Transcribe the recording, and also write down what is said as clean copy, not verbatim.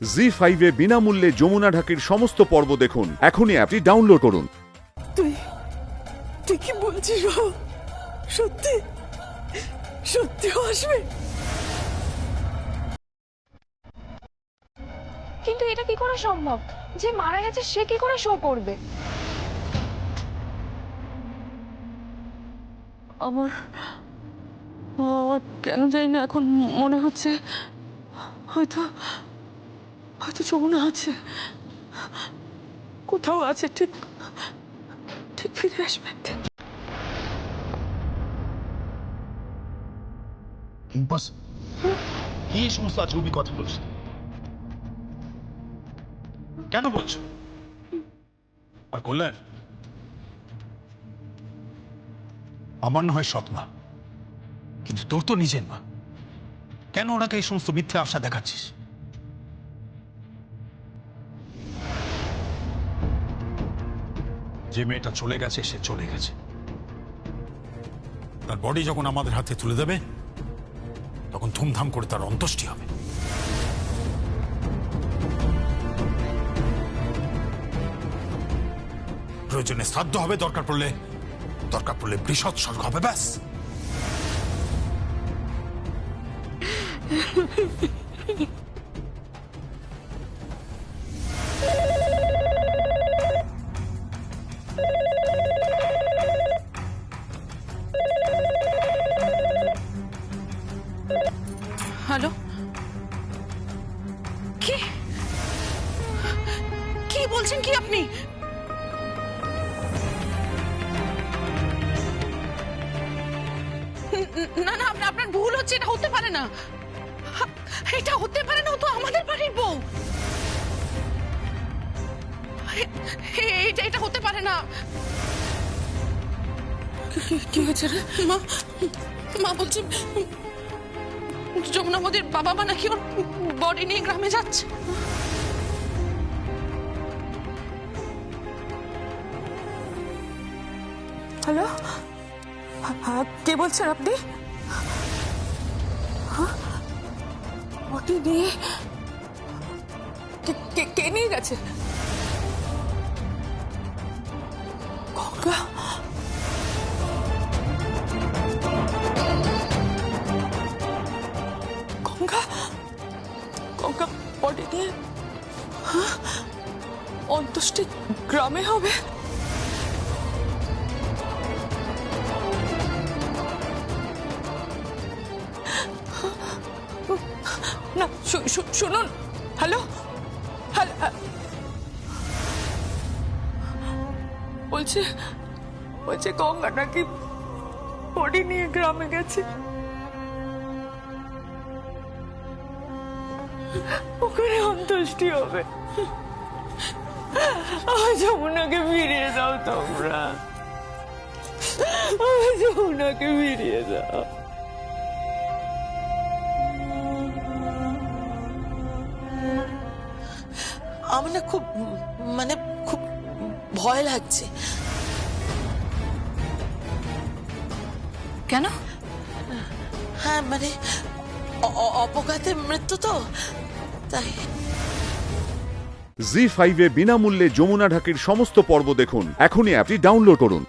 জি5 এ বিনামূল্যে যমুনা ঢাকির সমস্ত পর্ব দেখুন। এখনই অ্যাপটি ডাউনলোড করুন। তুই তুই কি বলছিস বাবা? সত্যি সত্যিও আসবে? কিন্তু এটা কি করে সম্ভব যে মারা গেছে সে কি করে শো করবে? আমার আমার কেন জানি না এখন মনে হচ্ছে হয়তো হয়তো যমুনা আছে, কোথাও আছে, ঠিক ঠিক ফিরে আসবে একদিন। কি এই সমস্ত আজগুবি কথা বলছো? কেন বলছো? আর কল্যাণ, আমার না হয় সৎ মা, কিন্তু তোর তো নিজের মা। কেন ওনাকে এই সমস্ত মিথ্যে আশা দেখাচ্ছিস? যে মেয়েটা চলে গেছে সে চলে গেছে, তার বডি যখন আমাদের হাতে তুলে দেবে তখন ধুমধাম করে তার অন্ত্যেষ্টি হবে। প্রয়োজনে শ্রাদ্ধ হবে, দরকার পড়লে বৃষৎসর্গ হবে, ব্যাস। হ্যালো, কি কি বলছেন কি আপনি? না না, আপনার ভুল হচ্ছে, এটা হতে পারে না, এটা হতে পারে না, ও তো আমাদের বাড়ির বউ। এটা হতে পারে না। কি হয়েছে রে? মা বলছে যমুনা মোদির বাবা মা নাকি ওর বডি নিয়ে গ্রামে যাচ্ছে। হ্যালো, কে বলছেন আপনি? বডি নিয়ে কে নিয়ে গেছে? গঙ্গা? গঙ্গা গঙ্গা বডি নিয়ে অন্ত্যেষ্টি গ্রামে হবে? না, শুনুন। হ্যালো হ্যালো, বলছে গঙ্গা নাকি বডি নিয়ে গ্রামে গেছে, ওখানে অন্ত্যেষ্টি হবে। আমার যমুনাকে ফিরিয়ে দাও তোমরা, আমার যমুনাকে ফিরিয়ে দাও। আমার না খুব খুব ভয় লাগছে। কেন? হ্যাঁ অপঘাতে মৃত্যু তো, তাই। জি5 এ বিনামূল্যে যমুনা ঢাকির সমস্ত পর্ব দেখুন। এখনই অ্যাপটি ডাউনলোড করুন।